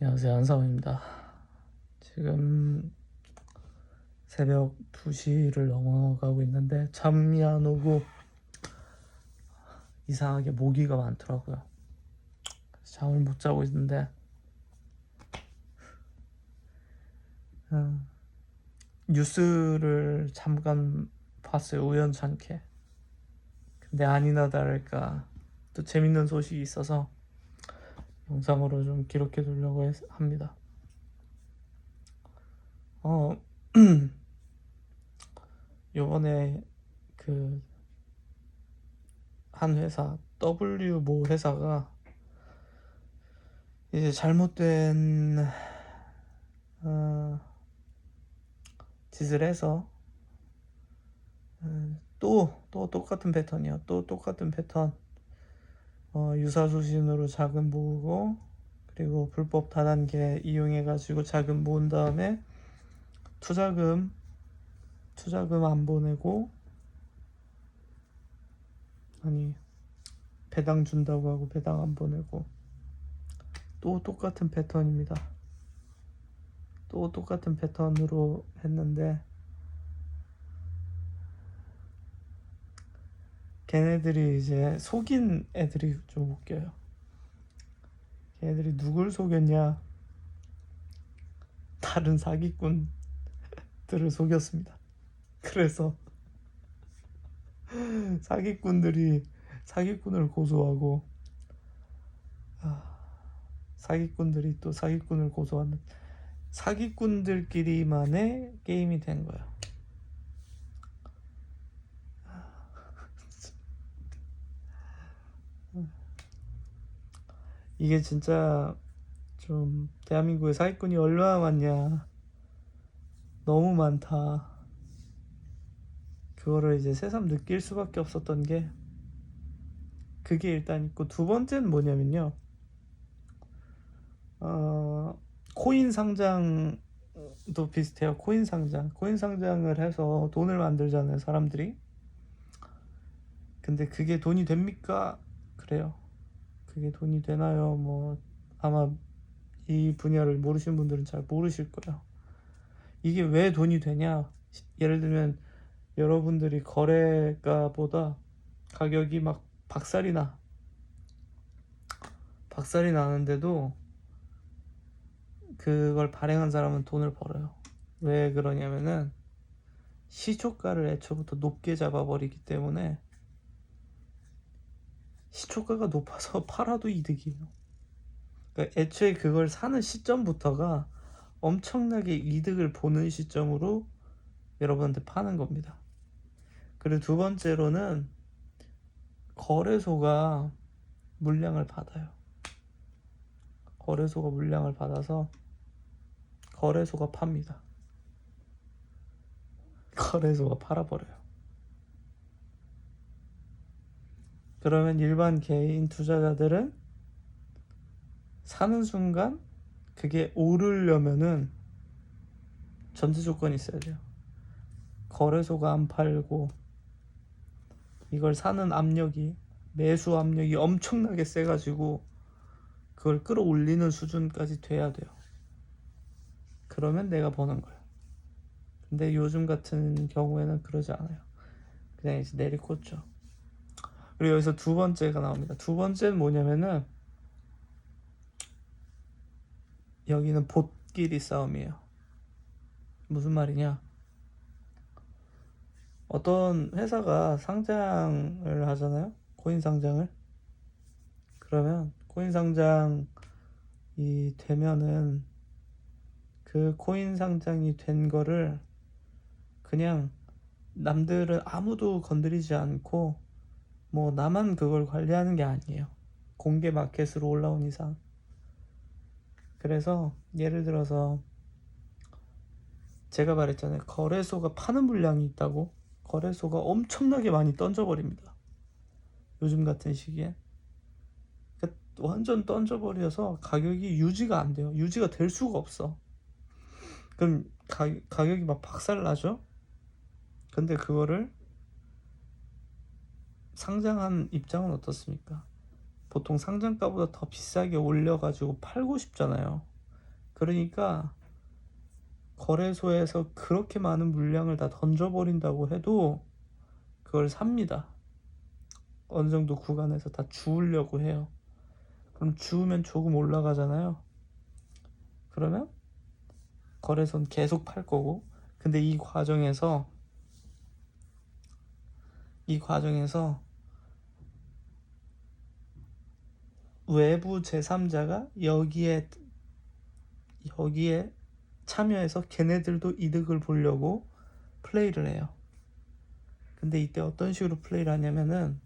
안녕하세요, 한상우입니다. 지금 새벽 2시를 넘어가고 있는데 잠이 안 오고 이상하게 모기가 많더라고요. 그래서 잠을 못 자고 있는데 어, 뉴스를 잠깐 봤어요, 우연찮게. 근데 아니나 다를까 또 재밌는 소식이 있어서 영상으로 좀 기록해 두려고 합니다. 어, 요번에 그 한 회사 W 모 회사가 이제 잘못된 어, 짓을 해서 또 똑같은 패턴이요. 또 똑같은 패턴. 유사수신으로 자금 모으고 그리고 불법 다단계 이용해가지고 자금 모은 다음에 투자금 안 보내고, 아니, 배당 준다고 하고 배당 안 보내고 또 똑같은 패턴입니다. 또 똑같은 패턴으로 했는데 걔네들이 이제 속인 애들이 좀 웃겨요. 걔네들이 누굴 속였냐? 다른 사기꾼들을 속였습니다. 그래서 사기꾼들이 사기꾼을 고소하고, 사기꾼들이 또 사기꾼을 고소하는 사기꾼들끼리만의 게임이 된 거예요. 이게 진짜 좀 대한민국에 사기꾼이 얼마나 많냐, 너무 많다, 그거를 이제 새삼 느낄 수밖에 없었던 게 그게 일단 있고, 두 번째는 뭐냐면요, 코인 상장도 비슷해요. 코인 상장을 해서 돈을 만들잖아요, 사람들이. 근데 그게 돈이 됩니까? 그래요. 그게 돈이 되나요? 뭐 아마 이 분야를 모르시는 분들은 잘 모르실 거예요. 이게 왜 돈이 되냐? 예를 들면 여러분들이 거래가보다 가격이 막 박살이 나는데도 그걸 발행한 사람은 돈을 벌어요. 왜 그러냐면은 시초가를 애초부터 높게 잡아버리기 때문에, 시초가가 높아서 팔아도 이득이에요. 그러니까 애초에 그걸 사는 시점부터가 엄청나게 이득을 보는 시점으로 여러분한테 파는 겁니다. 그리고 두 번째로는 거래소가 물량을 받아요. 거래소가 물량을 받아서 거래소가 팝니다. 거래소가 팔아버려요. 그러면 일반 개인 투자자들은 사는 순간 그게 오르려면은 전제 조건이 있어야 돼요. 거래소가 안 팔고 이걸 사는 압력이, 매수 압력이 엄청나게 세가지고 그걸 끌어올리는 수준까지 돼야 돼요. 그러면 내가 버는 거예요. 근데 요즘 같은 경우에는 그러지 않아요. 그냥 이제 내리꽂죠. 그리고 여기서 두 번째가 나옵니다. 두 번째는 뭐냐면은, 여기는 보끼리 싸움이에요. 무슨 말이냐? 어떤 회사가 상장을 하잖아요. 코인 상장을. 그러면 코인 상장이 되면은 그 코인 상장이 된 거를 그냥 남들은 아무도 건드리지 않고, 뭐 나만 그걸 관리하는 게 아니에요. 공개 마켓으로 올라온 이상. 그래서 예를 들어서 제가 말했잖아요, 거래소가 파는 물량이 있다고. 거래소가 엄청나게 많이 던져버립니다, 요즘 같은 시기에. 그러니까 완전 던져버려서 가격이 유지가 안 돼요. 유지가 될 수가 없어. 그럼 가격이 막 박살나죠. 근데 그거를 상장한 입장은 어떻습니까? 보통 상장가보다 더 비싸게 올려가지고 팔고 싶잖아요. 그러니까 거래소에서 그렇게 많은 물량을 다 던져버린다고 해도 그걸 삽니다. 어느 정도 구간에서 다 주우려고 해요. 그럼 주우면 조금 올라가잖아요. 그러면 거래소는 계속 팔 거고, 근데 이 과정에서 외부 제3자가 여기에 참여해서 걔네들도 이득을 보려고 플레이를 해요. 근데 이때 어떤 식으로 플레이를 하냐면은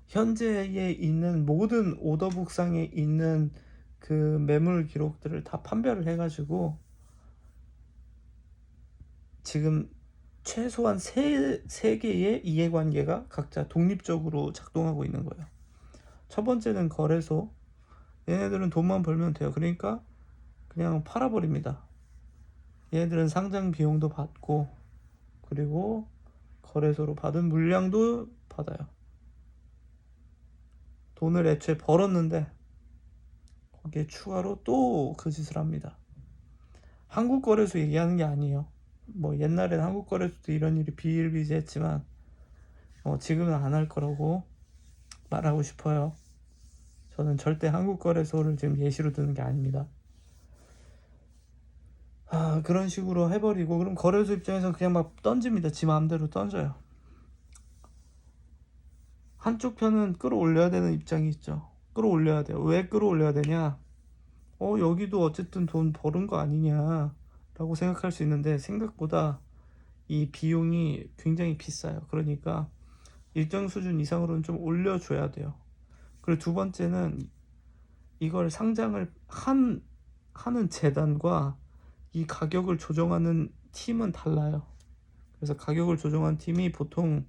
현재에 있는 모든 오더북상에 있는 그 매물 기록들을 다 판별을 해가지고 지금 최소한 세 개의 이해관계가 각자 독립적으로 작동하고 있는 거예요. 첫 번째는 거래소. 얘네들은 돈만 벌면 돼요. 그러니까 그냥 팔아버립니다. 얘네들은 상장 비용도 받고, 그리고 거래소로 받은 물량도 받아요. 돈을 애초에 벌었는데 거기에 추가로 또 그 짓을 합니다. 한국 거래소 얘기하는 게 아니에요. 뭐 옛날엔 한국 거래소도 이런 일이 비일비재했지만 지금은 안 할 거라고 말하고 싶어요. 저는 절대 한국 거래소를 지금 예시로 드는 게 아닙니다. 그런 식으로 해버리고, 그럼 거래소 입장에서 그냥 막 던집니다. 지 마음대로 던져요. 한쪽 편은 끌어올려야 되는 입장이 있죠. 끌어올려야 돼요. 왜 끌어올려야 되냐? 여기도 어쨌든 돈 버는 거 아니냐 라고 생각할 수 있는데, 생각보다 이 비용이 굉장히 비싸요. 그러니까 일정 수준 이상으로는 좀 올려줘야 돼요. 그리고 두 번째는 이걸 상장을 하는 재단과 이 가격을 조정하는 팀은 달라요. 그래서 가격을 조정한 팀이 보통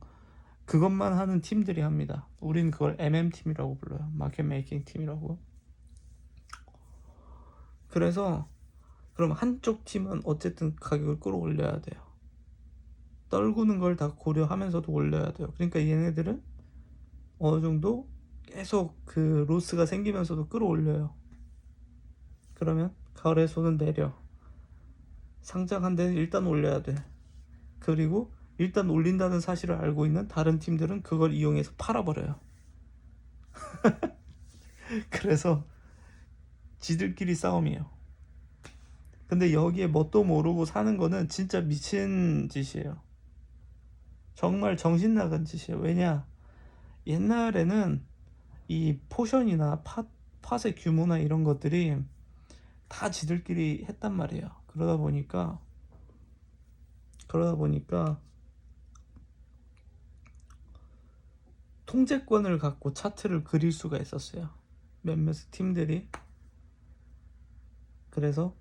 그것만 하는 팀들이 합니다. 우린 그걸 MM팀이라고 불러요. 마켓 메이킹 팀이라고. 그래서 그럼 한쪽 팀은 어쨌든 가격을 끌어올려야 돼요. 떨구는 걸 다 고려하면서도 올려야 돼요. 그러니까 얘네들은 어느 정도 계속 그 로스가 생기면서도 끌어올려요. 그러면 거래소는 내려. 상장한 데는 일단 올려야 돼. 그리고 일단 올린다는 사실을 알고 있는 다른 팀들은 그걸 이용해서 팔아버려요. 그래서 지들끼리 싸움이에요. 근데 여기에 뭣도 모르고 사는 거는 진짜 미친 짓이에요. 정말 정신 나간 짓이에요. 왜냐? 옛날에는 이 포션이나 팟의 규모나 이런 것들이 다 지들끼리 했단 말이에요. 그러다 보니까 통제권을 갖고 차트를 그릴 수가 있었어요. 몇몇 팀들이. 그래서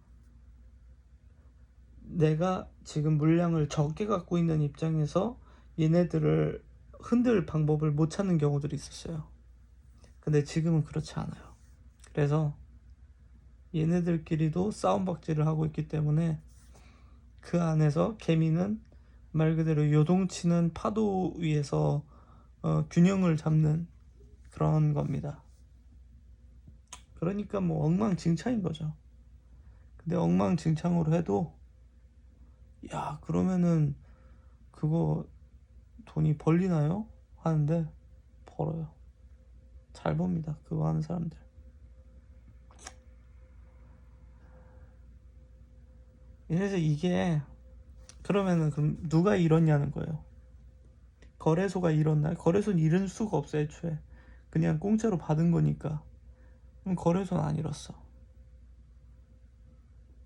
내가 지금 물량을 적게 갖고 있는 입장에서 얘네들을 흔들 방법을 못 찾는 경우들이 있었어요. 근데 지금은 그렇지 않아요. 그래서 얘네들끼리도 싸움박질을 하고 있기 때문에 그 안에서 개미는 말 그대로 요동치는 파도 위에서 균형을 잡는 그런 겁니다. 그러니까 뭐 엉망진창인 거죠. 근데 엉망진창으로 해도 야 그러면은 그거 돈이 벌리나요? 하는데 벌어요. 잘 봅니다. 그거 하는 사람들. 그래서 이게 그러면은 그럼 누가 이렇냐는 거예요. 거래소가 이렇나요? 거래소는 이럴 수가 없어요. 애초에 그냥 공짜로 받은 거니까. 그럼 거래소는 안 잃었어.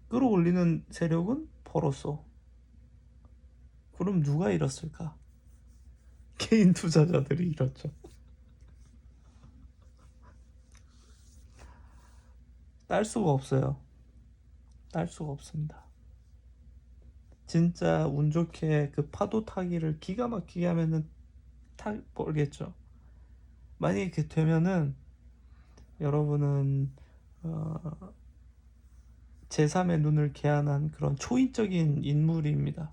끌어올리는 세력은 벌었어. 그럼 누가 잃었을까? 개인 투자자들이 잃었죠. 딸 수가 없어요. 딸 수가 없습니다. 진짜 운 좋게 그 파도 타기를 기가 막히게 하면은 벌겠죠. 만약에 그렇게 되면은 여러분은 제3의 눈을 개한한 그런 초인적인 인물입니다.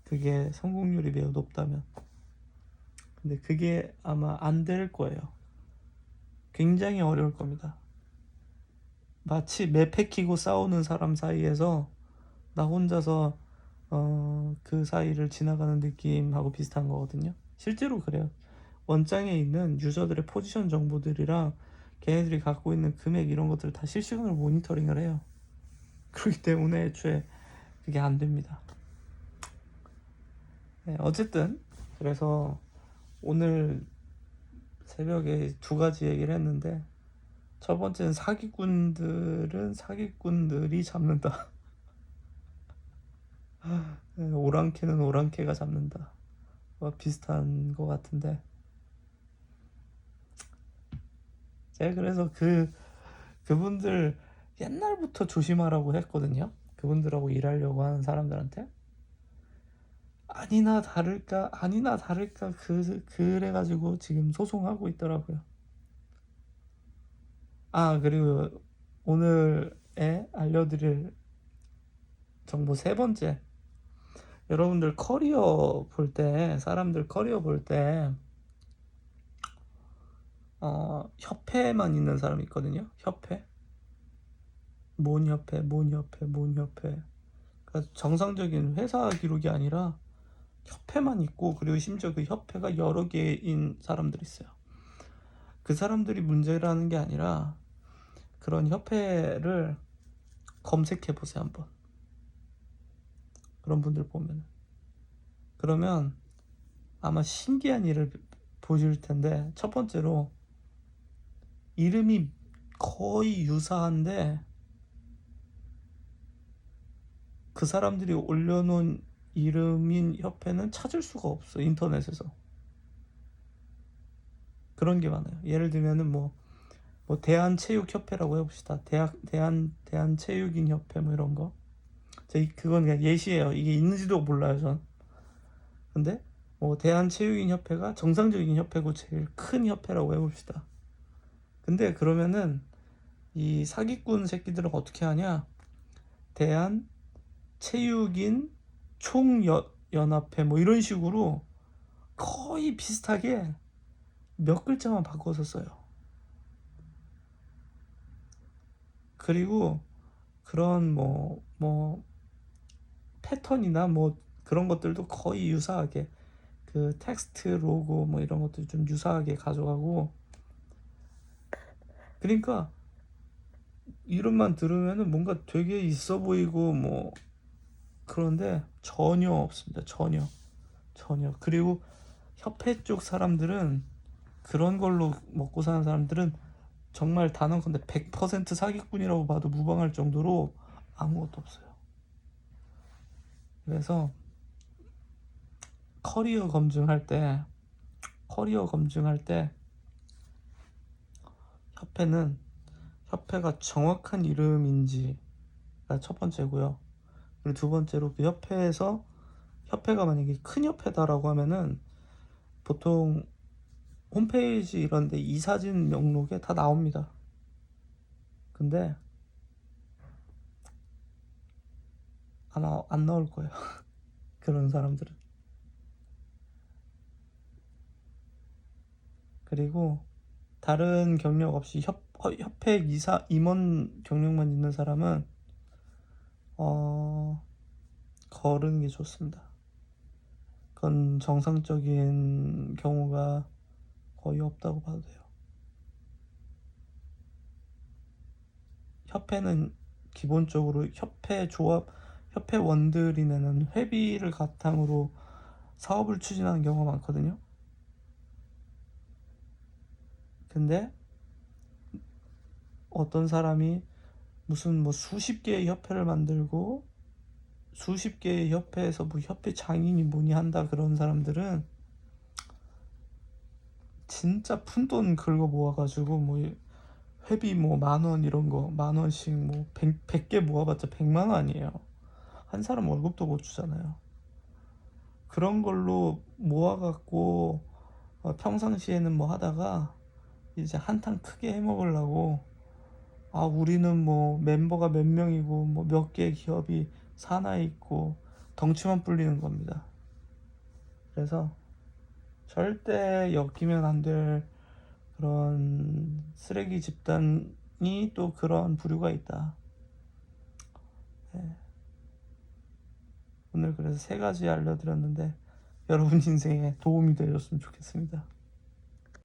그게 성공률이 매우 높다면. 근데 그게 아마 안 될 거예요. 굉장히 어려울 겁니다. 마치 매패 키고 싸우는 사람 사이에서 나 혼자서 그 사이를 지나가는 느낌하고 비슷한 거거든요. 실제로 그래요. 원장에 있는 유저들의 포지션 정보들이랑 걔네들이 갖고 있는 금액 이런 것들을 다 실시간으로 모니터링을 해요. 그렇기 때문에 애초에 그게 안 됩니다. 네, 어쨌든 그래서 오늘 새벽에 두 가지 얘기를 했는데, 첫 번째는 사기꾼들은 사기꾼들이 잡는다. 네, 오랑캐는 오랑캐가 잡는다. 비슷한 것 같은데, 제가 그래서 그분들 옛날부터 조심하라고 했거든요. 그분들하고 일하려고 하는 사람들한테. 아니나 다를까 그래가지고 지금 소송하고 있더라고요. 그리고 오늘에 알려드릴 정보 세 번째. 여러분들 커리어 볼 때, 사람들 커리어 볼 때, 협회만 있는 사람이 있거든요. 협회. 뭔 협회. 그러니까 정상적인 회사 기록이 아니라 협회만 있고, 그리고 심지어 그 협회가 여러 개인 사람들이 있어요. 그 사람들이 문제라는 게 아니라 그런 협회를 검색해 보세요, 한번. 그런 분들 보면. 그러면 아마 신기한 일을 보실 텐데, 첫 번째로 이름이 거의 유사한데 그 사람들이 올려놓은 이름인 협회는 찾을 수가 없어, 인터넷에서. 그런 게 많아요. 예를 들면은 뭐 대한체육협회라고 해봅시다. 대한체육인협회 뭐 이런 거. 그건 그냥 예시예요. 이게 있는지도 몰라요, 전. 근데 뭐 대한체육인협회가 정상적인 협회고 제일 큰 협회라고 해봅시다. 근데 그러면은 이 사기꾼 새끼들은 어떻게 하냐? 대한체육인 총연합회 뭐 이런 식으로 거의 비슷하게 몇 글자만 바꿔서 써요. 그리고 그런 뭐 패턴이나 뭐 그런 것들도 거의 유사하게, 그 텍스트 로고 뭐 이런 것들 좀 유사하게 가져가고, 그러니까 이름만 들으면은 뭔가 되게 있어 보이고 뭐 그런데 전혀 없습니다. 전혀. 그리고 협회 쪽 사람들은, 그런 걸로 먹고 사는 사람들은 정말 단언컨대 100% 사기꾼이라고 봐도 무방할 정도로 아무것도 없어요. 그래서 커리어 검증할 때 협회가 정확한 이름인지가 첫 번째고요. 그리고 두 번째로 그 협회가 만약에 큰 협회다라고 하면은 보통 홈페이지 이런데 이사진 목록에 다 나옵니다. 근데 안 나올 거예요. 그런 사람들은. 그리고 다른 경력 없이 협회 임원 경력만 있는 사람은 거르는 게 좋습니다. 그건 정상적인 경우가 거의 없다고 봐도 돼요. 협회는 기본적으로 협회원들이 내는 회비를 바탕으로 사업을 추진하는 경우가 많거든요. 근데 어떤 사람이 무슨 뭐 수십 개의 협회를 만들고 수십 개의 협회에서 뭐 협회 장인이 뭐니 한다, 그런 사람들은 진짜 푼돈 긁어 모아가지고 뭐 회비 뭐 10,000원 이런 거 10,000원씩 뭐 100개 모아봤자 100만 원 아니에요. 한 사람 월급도 못 주잖아요. 그런 걸로 모아갖고 평상시에는 뭐 하다가 이제 한탕 크게 해먹으려고, 우리는 뭐 멤버가 몇 명이고 뭐 몇 개 기업이 산하에 있고 덩치만 불리는 겁니다. 그래서 절대 엮이면 안 될 그런 쓰레기 집단 또 그런 부류가 있다. 네. 오늘 그래서 3가지 알려드렸는데 여러분 인생에 도움이 되셨으면 좋겠습니다.